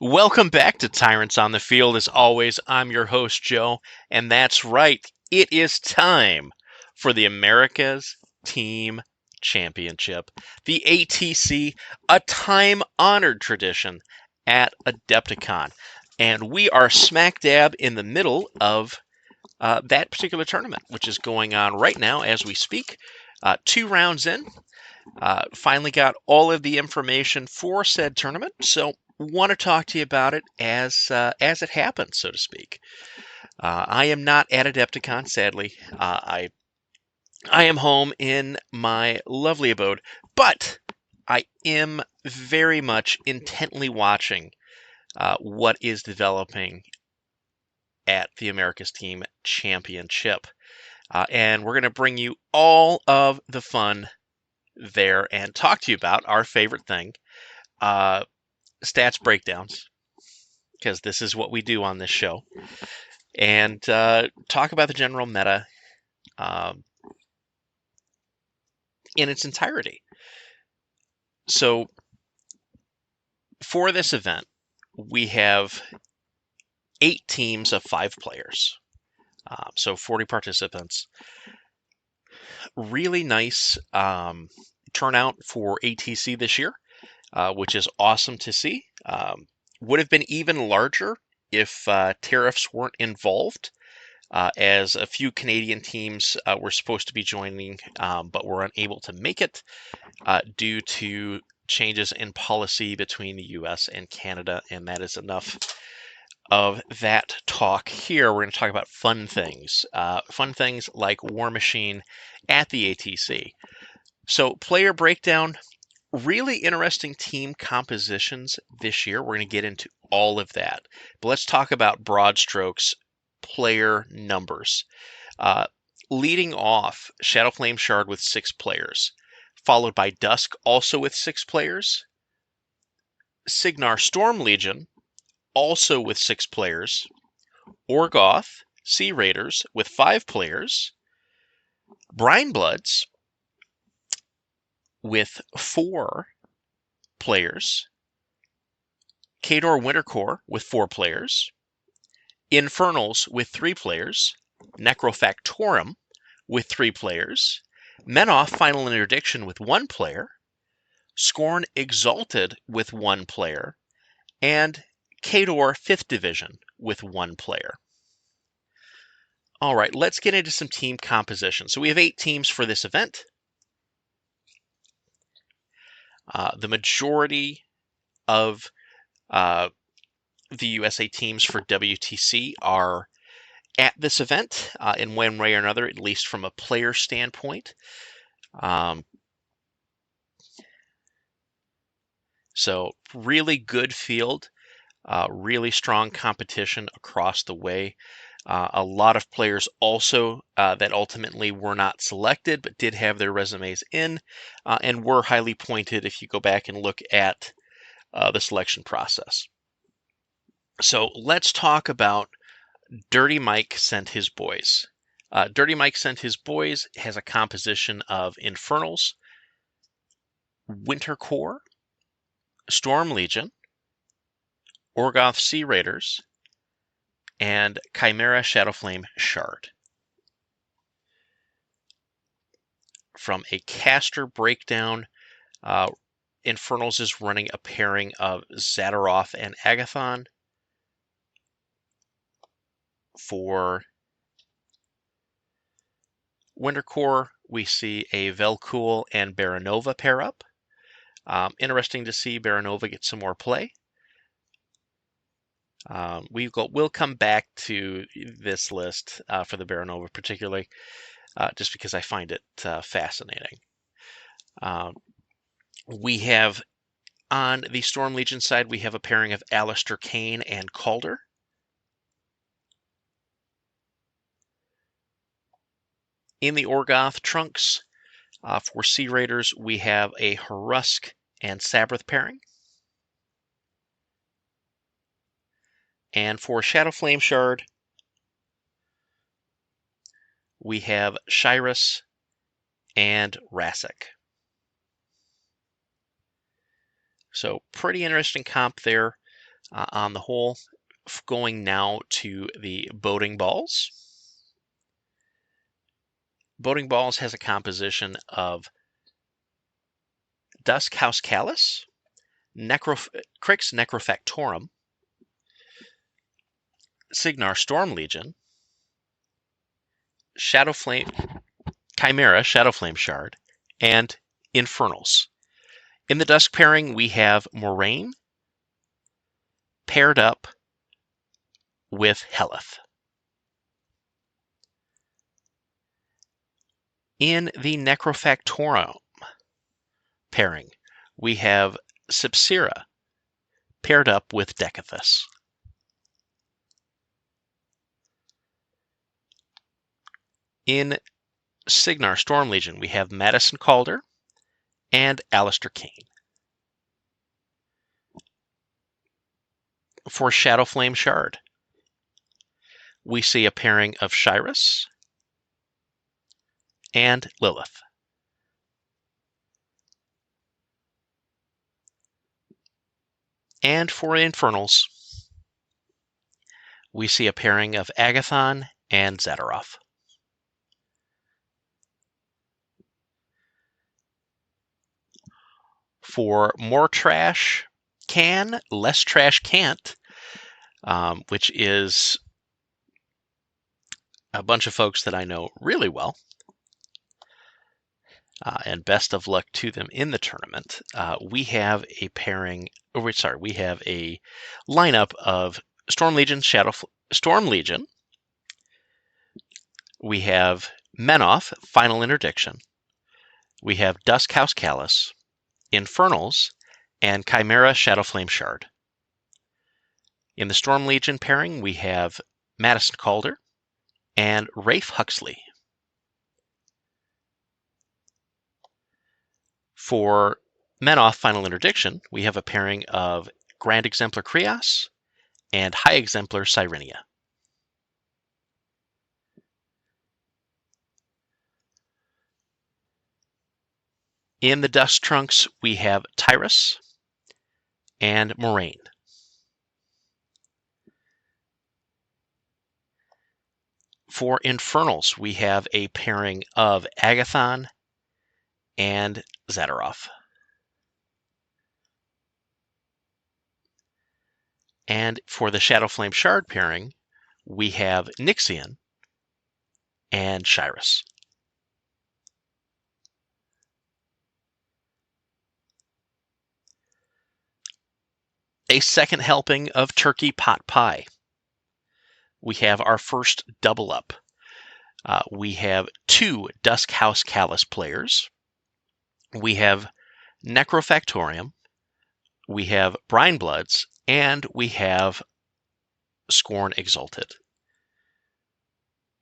Welcome back to Tyrants on the Field. As always, I'm your host, Joe, and that's right, it is time for the America's Team Championship, the ATC, a time-honored tradition at Adepticon. And we are smack dab in the middle of that particular tournament, which is going on right now as we speak. 2 rounds in, finally got all of the information for said tournament, so want to talk to you about it as it happens, so to speak. I am not at Adepticon, sadly. I am home in my lovely abode, but I am very much intently watching what is developing at the America's Team Championship. And we're going to bring you all of the fun there and talk to you about our favorite thing, stats breakdowns, because this is what we do on this show, and talk about the general meta in its entirety. So for this event, we have 8 teams of 5 players, so 40 participants. Really nice turnout for ATC this year, which is awesome to see. Would have been even larger if tariffs weren't involved, as a few Canadian teams were supposed to be joining, but were unable to make it due to changes in policy between the US and Canada, and that is enough of that talk here. We're going to talk about fun things like War Machine at the ATC. So player breakdown, really interesting team compositions this year. We're going to get into all of that, but let's talk about broad strokes player numbers. Leading off, Shadowflame Shard with 6 players, followed by Dusk also with 6 players, Signar Storm Legion also with 6 players, Orgoth Sea Raiders with 5 players, Brinebloods with 4 players, Khador Wintercore with 4 players, Infernals with 3 players, Necrofactorum with 3 players, Menoth Final Interdiction with 1 player, Scorn Exalted with 1 player, and Khador 5th Division with 1 player. All right, let's get into some team composition. So we have 8 teams for this event. The majority of the USA teams for WTC are at this event in one way or another, at least from a player standpoint. So really good field, really strong competition across the way. A lot of players also that ultimately were not selected but did have their resumes in and were highly pointed if you go back and look at the selection process. So let's talk about Dirty Mike Sent His Boys. Dirty Mike Sent His Boys has a composition of Infernals, Wintercore, Storm Legion, Orgoth Sea Raiders, and Chimera Shadowflame Shard. From a caster breakdown, Infernals is running a pairing of Zadaroth and Agathon. For Wintercore, we see a Velcool and Baronova pair up. Interesting to see Baronova get some more play. We'll come back to this list for the Baronova particularly, just because I find it fascinating. We have, on the Storm Legion side, we have a pairing of Alistair Kane and Calder. In the Orgoth trunks, for Sea Raiders, we have a Harusk and Sabrith pairing. And for Shadowflame Shard, we have Shyrus and Rassic. So pretty interesting comp there. on the whole. Going now to the boating balls. Boating balls has a composition of Dusk House Callus, Crix Necrofactorum, Signar Storm Legion, Chimera Shadowflame Shard, and Infernals. In the Dusk pairing, we have Moraine paired up with Heleth. In the Necrofactorum pairing, we have Sepsira paired up with Decethus. In Signar Storm Legion, we have Madison Calder and Alistair Kane. For Shadowflame Shard, we see a pairing of Shyrus and Lilith. And for Infernals, we see a pairing of Agathon and Zadaroth. For More Trash Can, Less Trash Can't, which is a bunch of folks that I know really well, and best of luck to them in the tournament. We have a pairing, we have a lineup of Storm Legion, Storm Legion. We have Menoth, Final Interdiction. We have Dusk House Callus, Infernals, and Chimera Shadowflame Shard. In the Storm Legion pairing, we have Madison Calder and Rafe Huxley. For Menoth Final Interdiction, we have a pairing of Grand Exemplar Krios and High Exemplar Cyrenia. In the Dust Trunks, we have Tyrus and Moraine. For Infernals, we have a pairing of Agathon and Zadaroth. And for the Shadowflame Shard pairing, we have Nixian and Shyrus. A second helping of Turkey Pot Pie. We have our first double up. We have two Dusk House Callus players. We have Necrofactorium. We have Brine Bloods, and we have Scorn Exalted.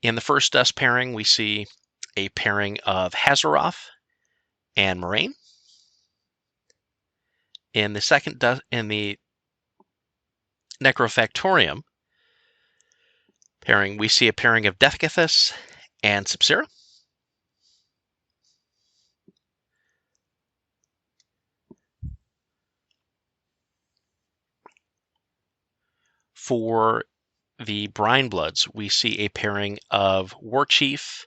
In the first Dust pairing, we see a pairing of Hazaroth and Moraine. In the second in the Necrofactorium pairing, we see a pairing of Decethus and Sepsira. For the Brine Bloods, we see a pairing of War Chief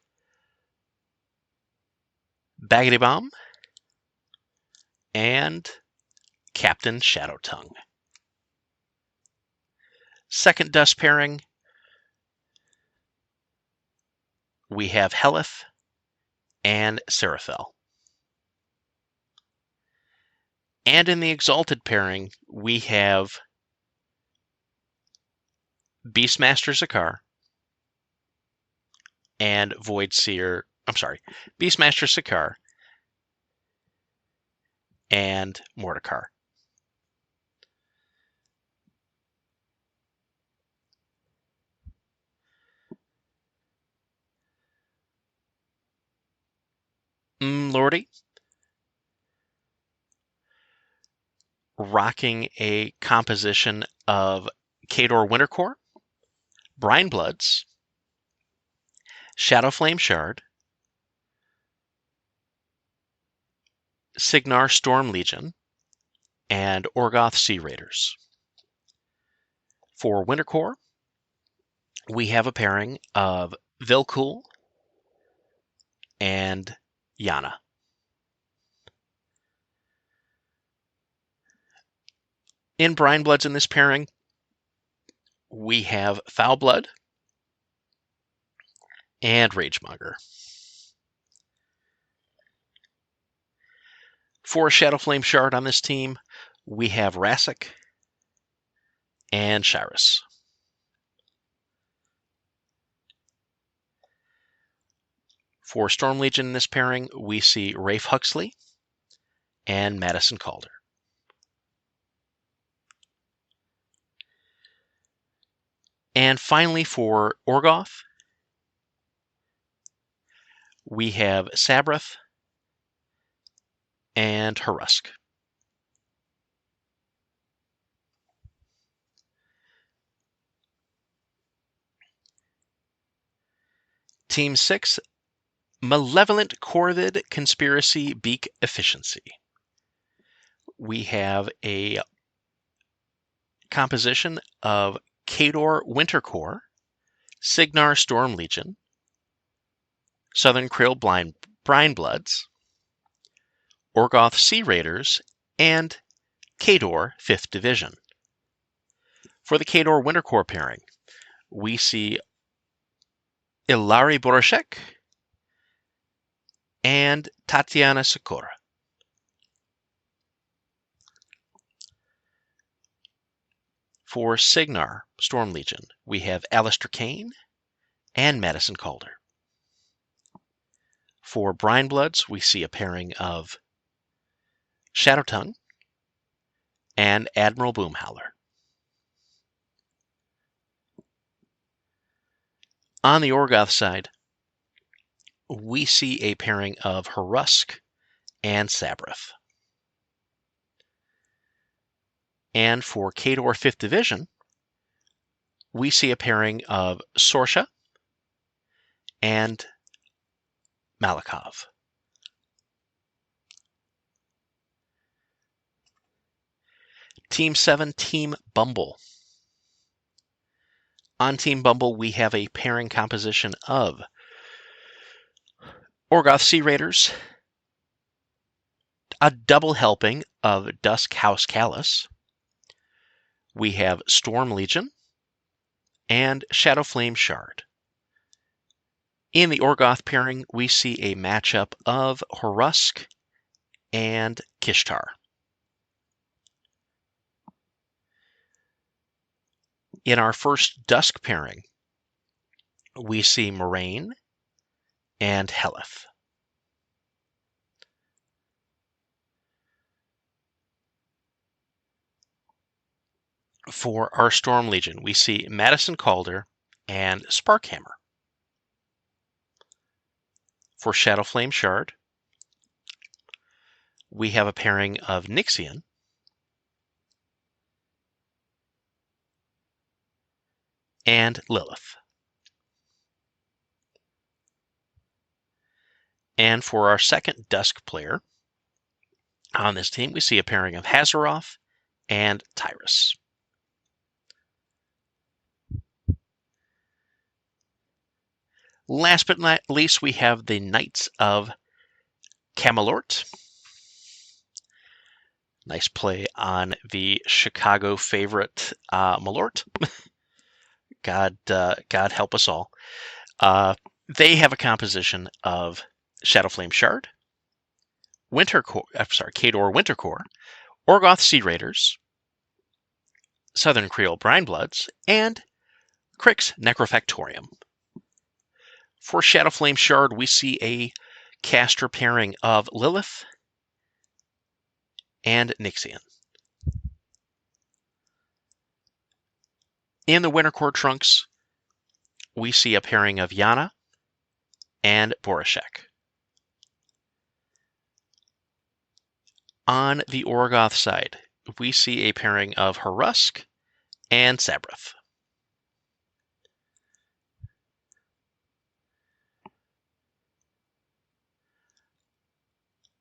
Baggity Bomb and Captain Shadowtongue. Second Dust pairing, we have Heleth and Seraphel. And in the Exalted pairing, we have Beastmaster Zakar and Beastmaster Zakar and Mordekar. Lordy. Rocking a composition of Khador Wintercore, Brine Bloods, Shadowflame Shard, Signar Storm Legion, and Orgoth Sea Raiders. For Winter Core, we have a pairing of Vilcool and Yana. In Brine Bloods in this pairing, we have Foul Blood and Ragemonger. For Shadow Flame Shard on this team, we have Rassic and Shyrus. For Storm Legion in this pairing, we see Rafe Huxley and Madison Calder. And finally, for Orgoth, we have Sabreth and Harusk. Team 6, Malevolent Corvid Conspiracy Beak Efficiency. We have a composition of Khador Winter Core, Signar Storm Legion, Southern Krill Brine Bloods, Orgoth Sea Raiders, and Khador 5th Division. For the Khador Winter Core pairing, we see Ilari Borashek and Tatiana Sakura. For Signar Storm Legion, we have Alistair Kane and Madison Calder. For Brine Bloods, we see a pairing of Shadowtongue and Admiral Boomhowler. On the Orgoth side, we see a pairing of Harusk and Sabreth. And for Khador 5th Division, we see a pairing of Sorsha and Malikov. Team 7, Team Bumble. On Team Bumble, we have a pairing composition of Orgoth Sea Raiders, a double helping of Dusk House Callus. We have Storm Legion and Shadow Flame Shard. In the Orgoth pairing, we see a matchup of Harusk and Kishtar. In our first Dusk pairing, we see Moraine and Heleth. For our Storm Legion, we see Madison Calder and Sparkhammer. For Shadow Flame Shard, we have a pairing of Nixian and Lilith. And for our second Dusk player, on this team, we see a pairing of Hazaroth and Tyrus. Last but not least, we have the Knights of Camelort. Nice play on the Chicago favorite, Malort. God help us all. They have a composition of Shadow Flame Shard, Khador Winter Core, Orgoth Sea Raiders, Southern Creole Brine Bloods, and Crix Necrofactorium. For Shadow Flame Shard, we see a caster pairing of Lilith and Nixian. In the Winter Core trunks, we see a pairing of Yana and Borashek. On the Orgoth side, we see a pairing of Harusk and Sabreth.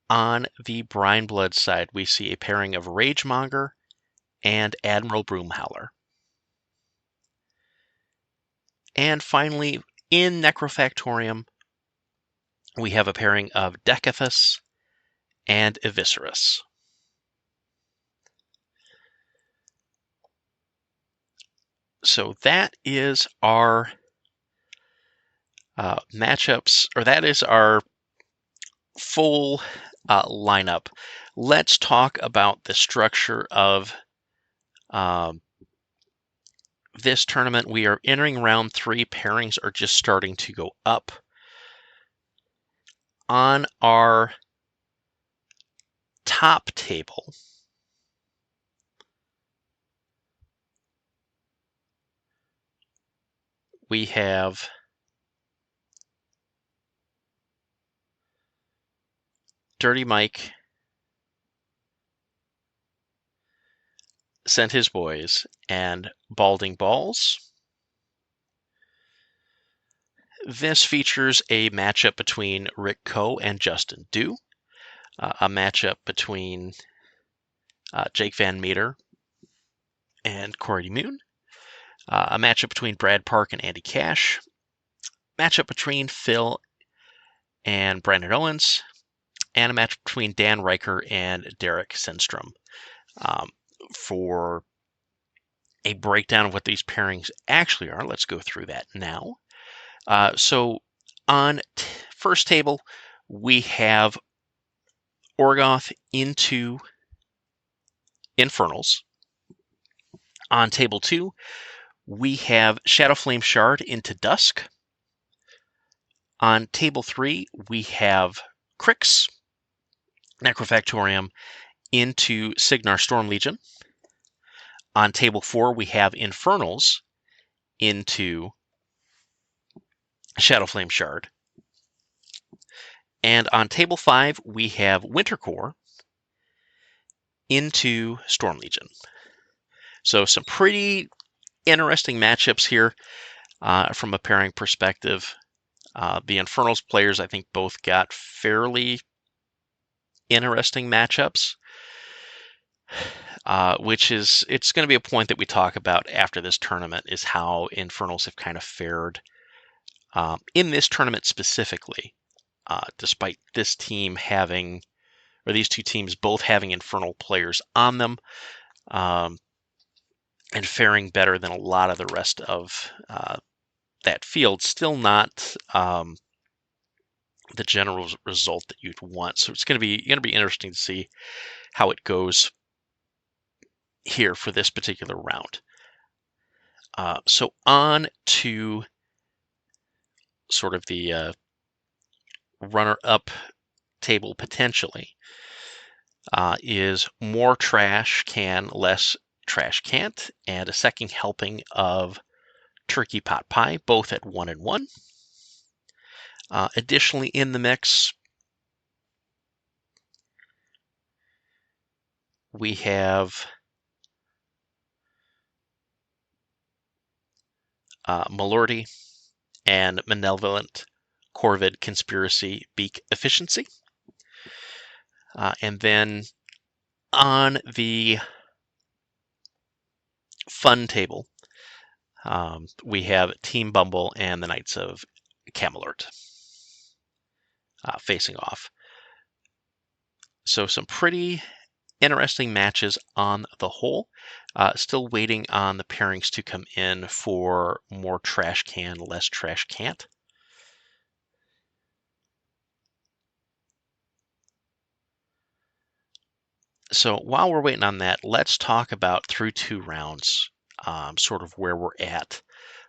On the Brine Blood side, we see a pairing of Ragemonger and Admiral Broomhowler. And finally, in Necrofactorium, we have a pairing of Decathus and Eviscerus. So that is our matchups, or that is our full lineup. Let's talk about the structure of this tournament. We are entering round 3. Pairings are just starting to go up. On our top table, we have Dirty Mike sent his boys and Balding Balls. This features a matchup between Rick Coe and Justin Dew, a matchup between Jake Van Meter and Corey Moon, a matchup between Brad Park and Andy Cash, matchup between Phil and Brandon Owens, and a match between Dan Riker and Derek Sundstrom. For a breakdown of what these pairings actually are, let's go through that now. So on first table, we have Orgoth into Infernals. On table 2, we have Shadowflame Shard into Dusk. On table 3, we have Crix, Necrofactorium into Signar Storm Legion. On table 4, we have Infernals into Shadowflame Shard. And on table 5, we have Wintercore into Storm Legion. So some pretty interesting matchups here from a pairing perspective. The Infernals players, I think, both got fairly interesting matchups, which is, it's going to be a point that we talk about after this tournament, is how Infernals have kind of fared in this tournament specifically, despite this team having, or these two teams both having Infernal players on them, and faring better than a lot of the rest of that field. Still not the general result that you'd want. So it's going to be interesting to see how it goes here for this particular round. So on to sort of the runner-up table potentially is More Trash Can, Less Trash Can't, and a second helping of Turkey Pot Pie, both at 1-1. Additionally, in the mix, we have Malordy and Malevolent Corvid Conspiracy Beak Efficiency. And then on the fun table, we have Team Bumble and the Knights of Camelot facing off. So some pretty interesting matches on the whole. Still waiting on the pairings to come in for More Trash Can, Less Trash Can't. So while we're waiting on that, let's talk about through 2 rounds, sort of where we're at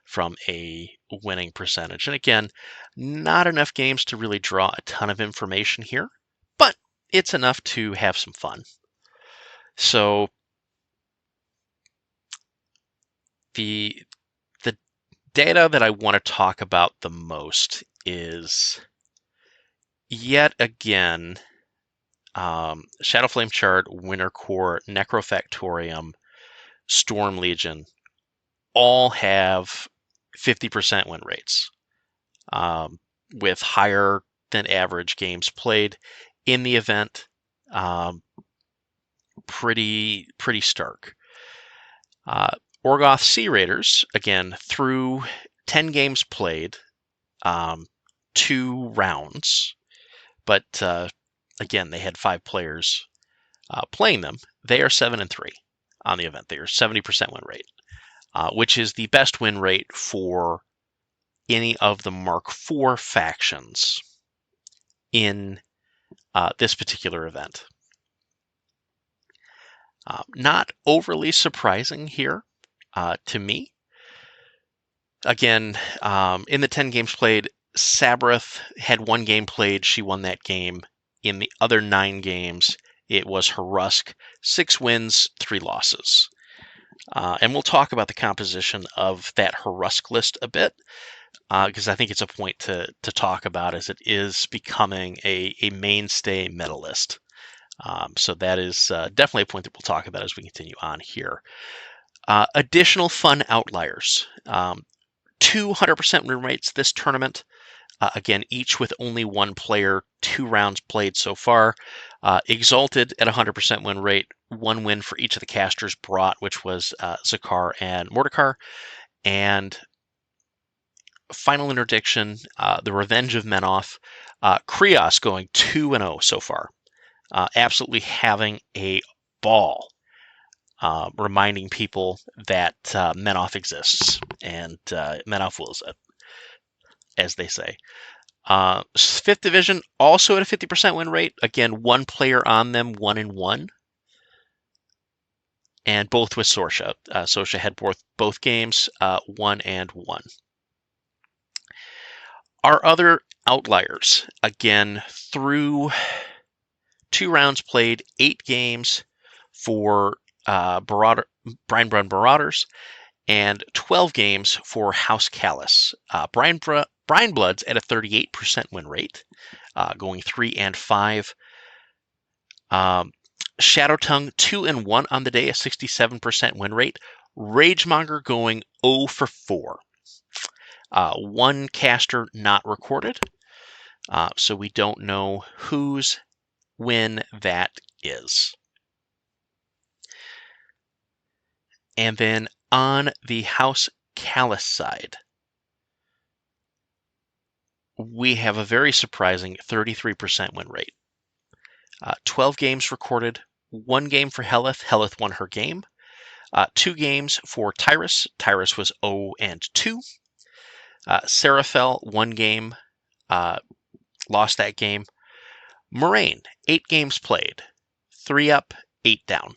from a winning percentage. And again, not enough games to really draw a ton of information here, but it's enough to have some fun. So the data that I want to talk about the most is, yet again, Shadowflame Shard, Wintercore, Necrofactorium, Storm Legion all have 50% win rates, with higher than average games played in the event. Pretty stark. Orgoth Sea Raiders, again, through 10 games played, 2 rounds, but again, they had 5 players playing them. They are 7-3 on the event. They are 70% win rate, which is the best win rate for any of the Mark IV factions in this particular event. Not overly surprising here to me. Again, in the 10 games played, Sabrith had 1 game played. She won that game. In the other 9 games, it was Harusk, 6 wins, 3 losses. And we'll talk about the composition of that Harusk list a bit, because I think it's a point to talk about, as it is becoming a mainstay meta list. So that is definitely a point that we'll talk about as we continue on here. Additional fun outliers. 200% win rates this tournament. Again, each with only 1 player, 2 rounds played so far. Exalted at 100% win rate, 1 win for each of the casters brought, which was Zakar and Mordekar. And final interdiction, the Revenge of Menoth. Krios going 2-0 so far. Absolutely having a ball. Reminding people that Menoth exists, and Menoth wills it, as they say. 5th Division, also at a 50% win rate. Again, 1 player on them, 1-1. And both with Sorsha. Sorsha had both games, 1-1. Our other outliers, again, through 2 rounds played, 8 games for Brinebrun Marauders, and 12 games for House Callus. Brinebloods at a 38% win rate, going 3-5. Shadowtongue 2-1 on the day, a 67% win rate. Ragemonger going 0 for 4. 1 caster not recorded, so we don't know whose win that is. And then on the House Callus side, we have a very surprising 33% win rate. 12 games recorded, 1 game for Helith. Helith won her game. 2 games for Tyrus. Tyrus was 0-2. Seraphel, 1 game, lost that game. Moraine, 8 games played. 3 up, 8 down.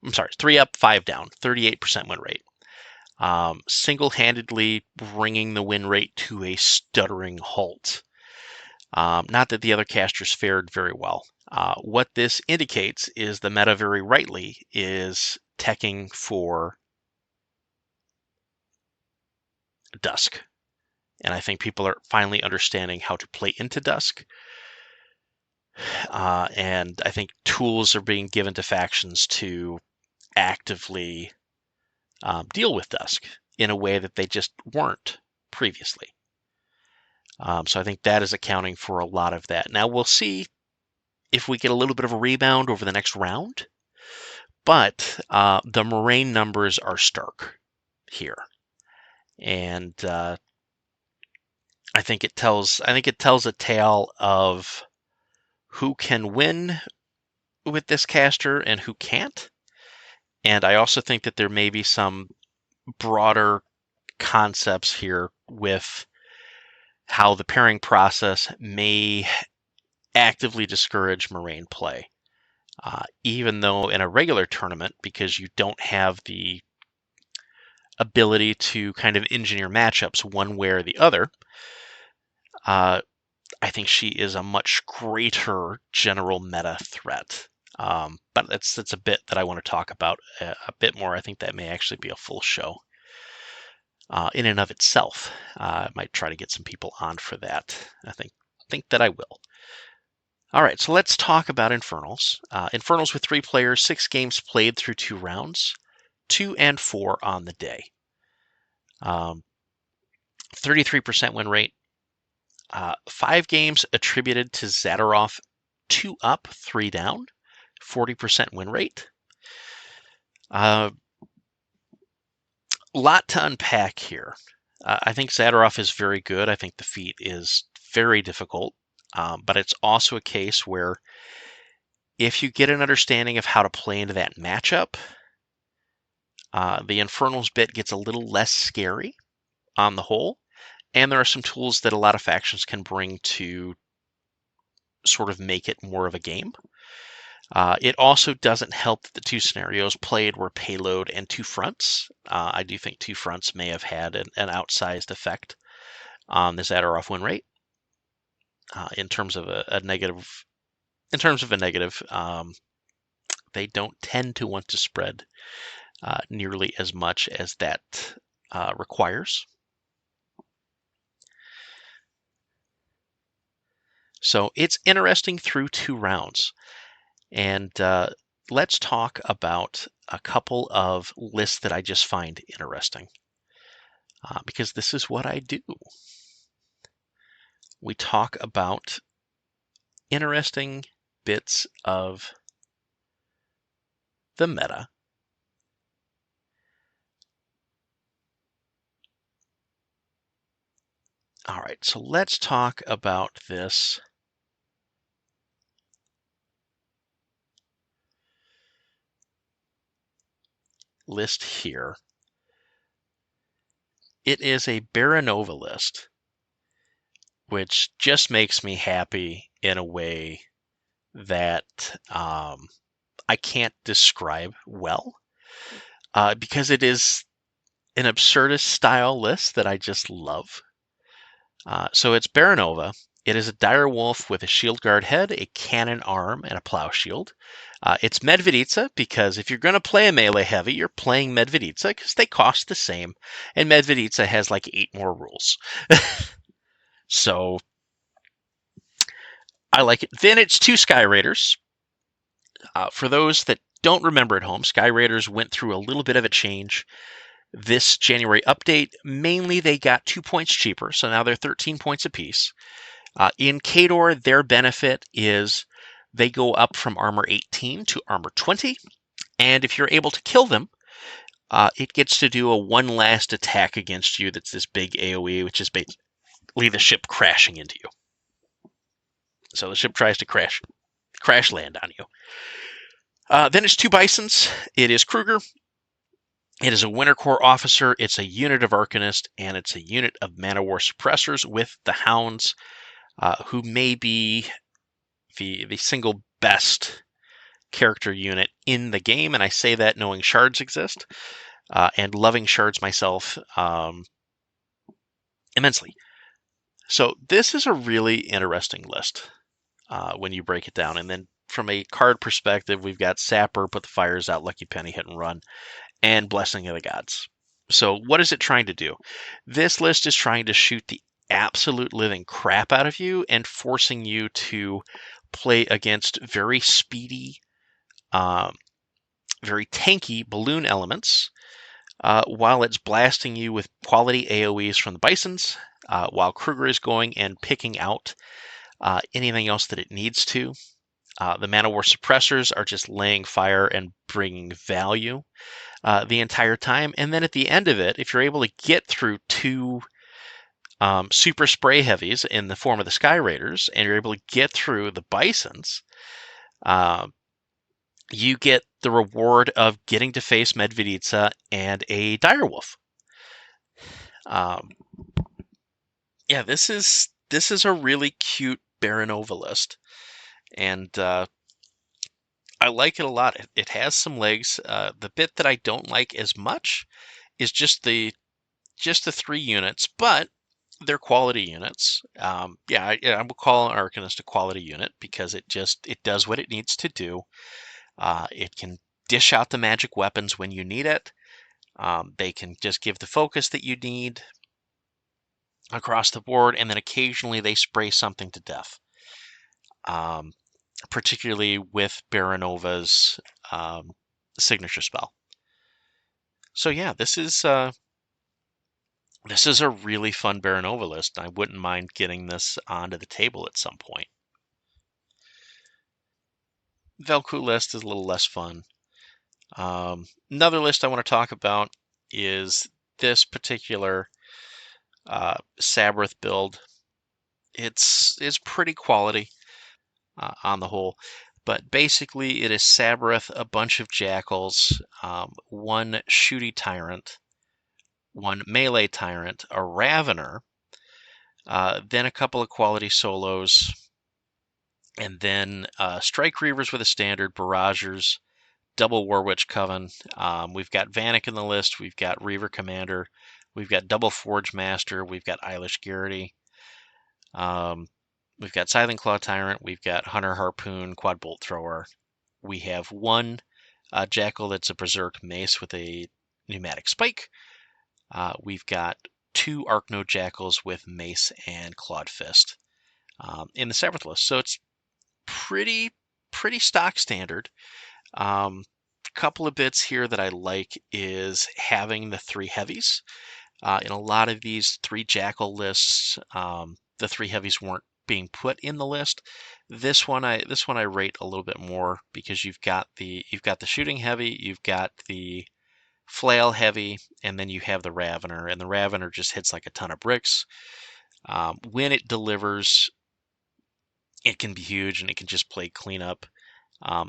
I'm sorry, 3 up, 5 down. 38% win rate. Single-handedly bringing the win rate to a stuttering halt. Not that the other casters fared very well. What this indicates is the meta, very rightly, is teching for Dusk. And I think people are finally understanding how to play into Dusk. And I think tools are being given to factions to actively deal with Dusk in a way that they just weren't previously. So I think that is accounting for a lot of that. Now we'll see if we get a little bit of a rebound over the next round, but the Moraine numbers are stark here, and I think it tells a tale of who can win with this caster and who can't. And I also think that there may be some broader concepts here with how the pairing process may actively discourage Moraine play. Even though in a regular tournament, because you don't have the ability to kind of engineer matchups one way or the other, I think she is a much greater general meta threat. But that's a bit that I want to talk about a bit more. I think that may actually be a full show in and of itself. I might try to get some people on for that. I think that I will. All right, so let's talk about Infernals. Infernals with 3 players, 6 games played through 2 rounds, 2-4 on the day. 33% win rate. 5 games attributed to Zadaroth, 2 up, 3 down, 40% win rate. Lot to unpack here. I think Zadorov is very good. I think the feat is very difficult, but it's also a case where if you get an understanding of how to play into that matchup, the Infernals bit gets a little less scary on the whole, and there are some tools that a lot of factions can bring to sort of make it more of a game. It also doesn't help that the two scenarios played were payload and two fronts. I do think two fronts may have had an outsized effect on the Zadorov win rate in terms of a negative. In terms of a negative, they don't tend to want to spread nearly as much as that requires. So it's interesting through 2 rounds. And let's talk about a couple of lists that I just find interesting. Because this is what I do. We talk about interesting bits of the meta. All right, so let's talk about this list here. It is a Baranova list, which just makes me happy in a way that I can't describe well, because it is an absurdist style list that I just love. So it's Baranova. It is a dire wolf with a shield guard head, a cannon arm, and a plow shield. It's Medveditsa because if you're going to play a melee heavy, you're playing Medveditsa because they cost the same, and Medveditsa has like 8 more rules. So I like it. Then it's 2 Sky Raiders. For those that don't remember at home, Sky Raiders went through a little bit of a change this January update. Mainly they got 2 points cheaper, so now they're 13 points apiece. In Khador, their benefit is they go up from armor 18 to armor 20, and if you're able to kill them, it gets to do a one last attack against you that's this big AoE, which is basically the ship crashing into you. So the ship tries to crash land on you. Then it's 2 Bisons. It is Kruger. It is a Winter Corps officer, it's a unit of Arcanist, and it's a unit of Mana War suppressors with the Hounds, who may be the single best character unit in the game, and I say that knowing shards exist, and loving shards myself immensely. So this is a really interesting list when you break it down. And then from a card perspective, we've got Sapper, Put the Fires Out, Lucky Penny, Hit and Run, and Blessing of the Gods. So what is it trying to do? This list is trying to shoot the absolute living crap out of you and forcing you to play against very speedy, very tanky balloon elements, while it's blasting you with quality AoEs from the Bisons, while Kruger is going and picking out anything else that it needs to. The Mana War suppressors are just laying fire and bringing value the entire time. And then at the end of it, if you're able to get through 2 super spray heavies in the form of the Sky Raiders, and you're able to get through the Bisons, you get the reward of getting to face Medveditsa and a Direwolf. Yeah, this is a really cute Baranova list, and I like it a lot. It has some legs. The bit that I don't like as much is just the 3 units, but they're quality units. Yeah, I would call an Arcanist a quality unit because it does what it needs to do. It can dish out the magic weapons when you need it. They can just give the focus that you need across the board, and then occasionally they spray something to death. Particularly with Baranova's signature spell. So yeah, this is a really fun Baranova list. I wouldn't mind getting this onto the table at some point. Velku list is a little less fun. Another list I want to talk about is this particular Sabrith build. It's pretty quality on the whole. But basically, it is Sabrith, a bunch of jackals, one shooty tyrant, one melee tyrant, a ravener, then a couple of quality solos, and then strike reavers with a standard, barragers, double Warwitch Coven. We've got Vanek in the list. We've got Reaver Commander. We've got double Forge Master. We've got Eilish Garrity. We've got Scything Claw Tyrant. We've got Hunter Harpoon, Quad Bolt Thrower. We have one Jackal that's a Berserk Mace with a pneumatic spike. We've got two Arknode Jackals with Mace and Clawed Fist in the Sabrith list. So it's pretty stock standard. Couple of bits here that I like is having the three heavies. In a lot of these 3 Jackal lists, the 3 heavies weren't being put in the list. This one I rate a little bit more because you've got the shooting heavy, you've got the flail heavy, and then you have the Ravener, and the Ravener just hits like a ton of bricks. When it delivers, it can be huge and it can just play cleanup.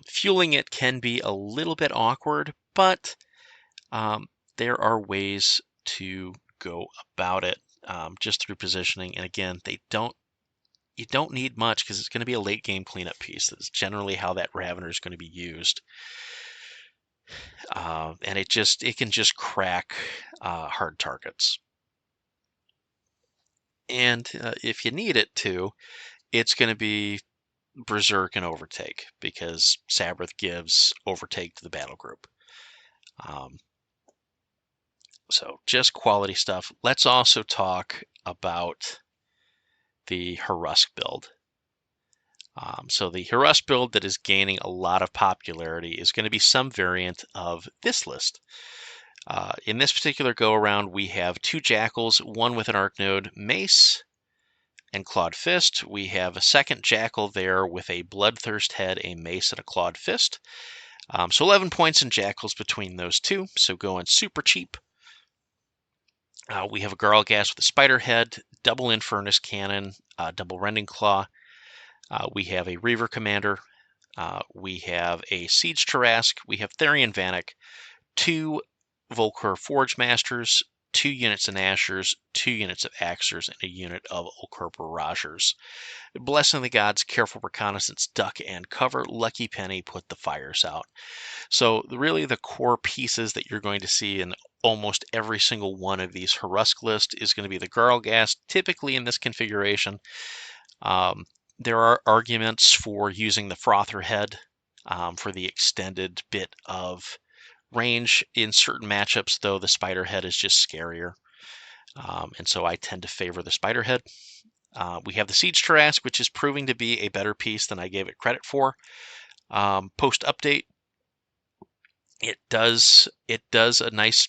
Fueling it can be a little bit awkward, but there are ways to go about it just through positioning. And again, you don't need much because it's going to be a late game cleanup piece. That's generally how that Ravener is going to be used. And it can just crack hard targets. And if you need it to, it's going to be Berserk and Overtake because Sabrith gives Overtake to the battle group. So just quality stuff. Let's also talk about the Harusk build. So the Harusk build that is gaining a lot of popularity is going to be some variant of this list. In this particular go-around, we have 2 Jackals, one with an Arknode, Mace, and Clawed Fist. We have a second Jackal there with a Bloodthirst head, a Mace, and a Clawed Fist. So 11 points in Jackals between those two, so going super cheap. We have a Garlghast with a Spider Head, double Infernus Cannon, double Rending Claw. We have a Reaver Commander. We have a Siege Tarrasque. We have Therian Vanek, 2 Volker Forge Masters, 2 units of Nashers, 2 units of Axers, and a unit of Ulker Barragers. Blessing the Gods, Careful Reconnaissance, Duck and Cover, Lucky Penny, Put the Fires Out. So really the core pieces that you're going to see in almost every single one of these Harusk list is going to be the Garlghast, typically in this configuration. There are arguments for using the Frother head for the extended bit of range. In certain matchups, though, the Spider head is just scarier. And so I tend to favor the Spider head. We have the Siege Tarrasque, which is proving to be a better piece than I gave it credit for. Post-update, it does a nice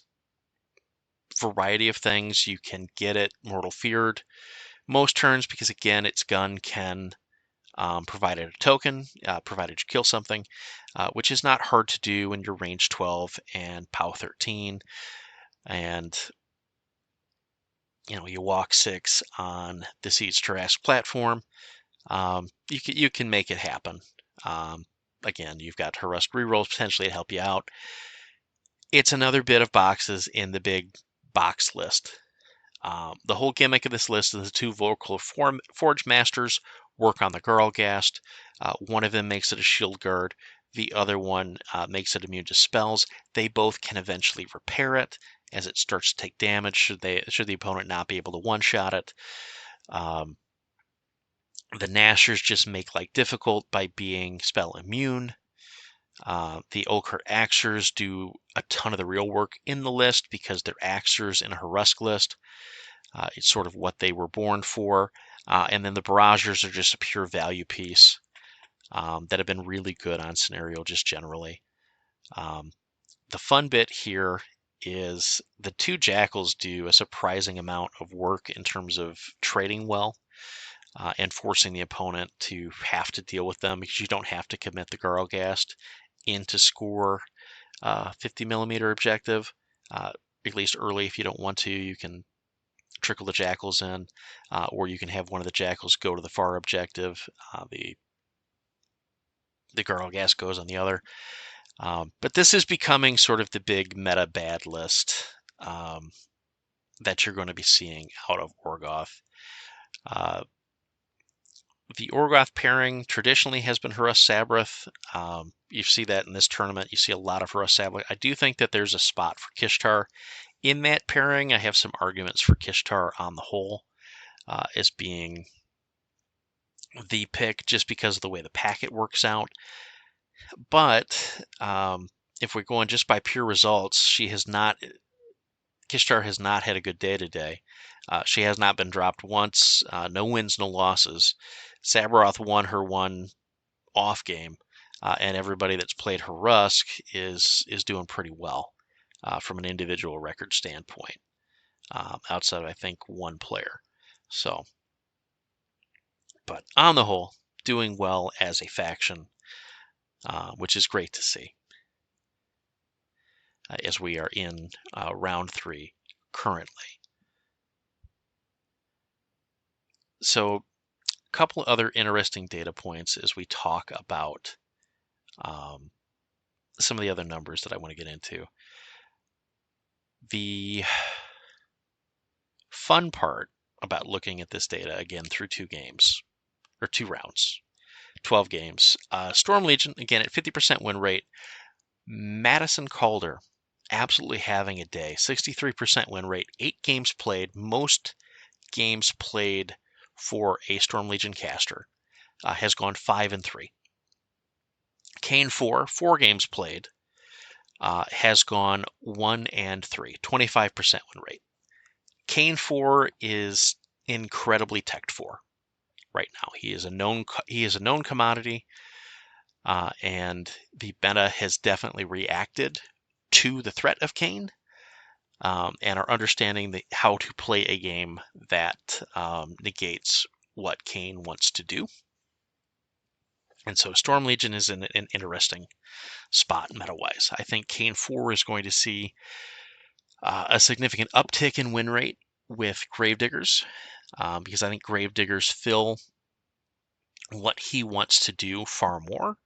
variety of things. You can get it Mortal Feared most turns because, again, its gun can provide a token, provided you kill something, which is not hard to do when you're range 12 and POW 13, and you walk 6 on the Siege Tarrasque platform. You can make it happen. Again, you've got Harusk rerolls potentially to help you out. It's another bit of boxes in the big box list. The whole gimmick of this list is the 2 Vocal Forge Masters work on the Garlghast. One of them makes it a shield guard. The other one makes it immune to spells. They both can eventually repair it as it starts to take damage should the opponent not be able to one-shot it. The Nashers just make life difficult by being spell immune. The Ulker Axers do a ton of the real work in the list because they're Axers in a Harusk list. It's sort of what they were born for. And then the Barragers are just a pure value piece that have been really good on scenario just generally. The fun bit here is the 2 Jackals do a surprising amount of work in terms of trading well and forcing the opponent to have to deal with them because you don't have to commit the Garlghast into score 50 millimeter objective, at least early. If you don't want to, you can trickle the jackals in, or you can have one of the jackals go to the far objective. The Garlgas goes on the other. But this is becoming sort of the big meta bad list that you're going to be seeing out of Orgoth. The Orgoth pairing traditionally has been Horus Sabrath. You see that in this tournament. You see a lot of Horus Sabrath. I do think that there's a spot for Kishtar in that pairing. I have some arguments for Kishtar on the whole as being the pick just because of the way the packet works out. But if we're going just by pure results, Kishtar has not had a good day today. She has not been dropped once. No wins, no losses. Sabroth won her one off game, and everybody that's played her Rusk is doing pretty well from an individual record standpoint, outside of, I think, one player. So, but on the whole, doing well as a faction, which is great to see as we are in round 3 currently. So, a couple other interesting data points as we talk about some of the other numbers that I want to get into. The fun part about looking at this data, again, through 2 games, or 2 rounds, 12 games. Storm Legion, again, at 50% win rate. Madison Calder, absolutely having a day. 63% win rate, 8 games played, most games played for a Storm Legion caster, has gone 5-3. Kane 4 games played, has gone 1-3, 25% win rate. Kane 4 is incredibly teched for right now. He is a known commodity, and the beta has definitely reacted to the threat of Kane, and are understanding how to play a game that negates what Kane wants to do. And so Storm Legion is in an interesting spot meta-wise. I think Kane 4 is going to see a significant uptick in win rate with Gravediggers, because I think Gravediggers fill what he wants to do far more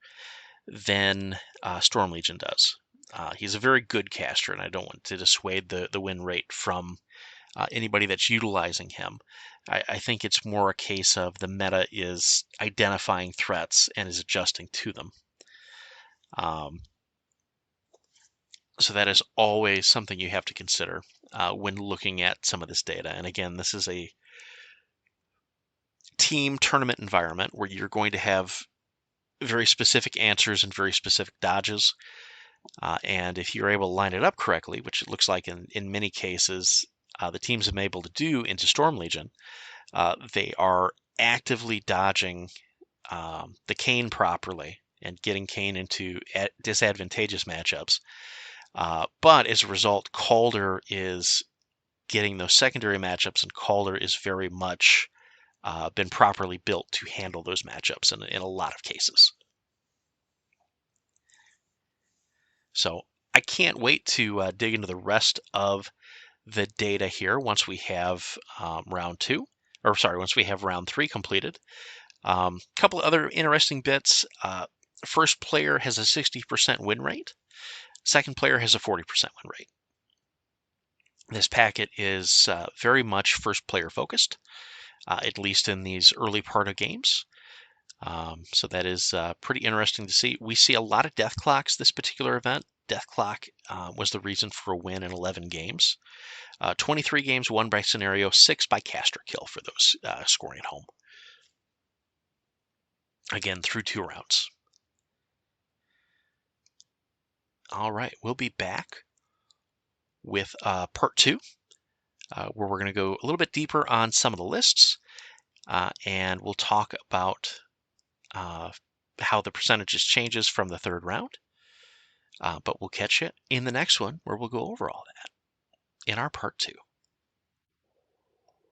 than Storm Legion does. He's a very good caster, and I don't want to dissuade the win rate from anybody that's utilizing him. I think it's more a case of the meta is identifying threats and is adjusting to them. So that is always something you have to consider when looking at some of this data. And again, this is a team tournament environment where you're going to have very specific answers and very specific dodges. And if you're able to line it up correctly, which it looks like in many cases the teams have been able to do into Storm Legion, they are actively dodging the Kane properly and getting Kane into disadvantageous matchups. But as a result, Calder is getting those secondary matchups, and Calder is very much been properly built to handle those matchups in a lot of cases. So I can't wait to dig into the rest of the data here once we have once we have round 3 completed. A couple of other interesting bits. First player has a 60% win rate. Second player has a 40% win rate. This packet is very much first player focused, at least in these early part of games. So that is pretty interesting to see. We see a lot of death clocks this particular event. Death clock was the reason for a win in 11 games. 23 games won by scenario, 6 by caster kill for those scoring at home. Again, through 2 rounds. All right, we'll be back with part 2, where we're going to go a little bit deeper on some of the lists, and we'll talk about how the percentages changes from the 3rd round. But we'll catch you in the next one where we'll go over all that in our part 2.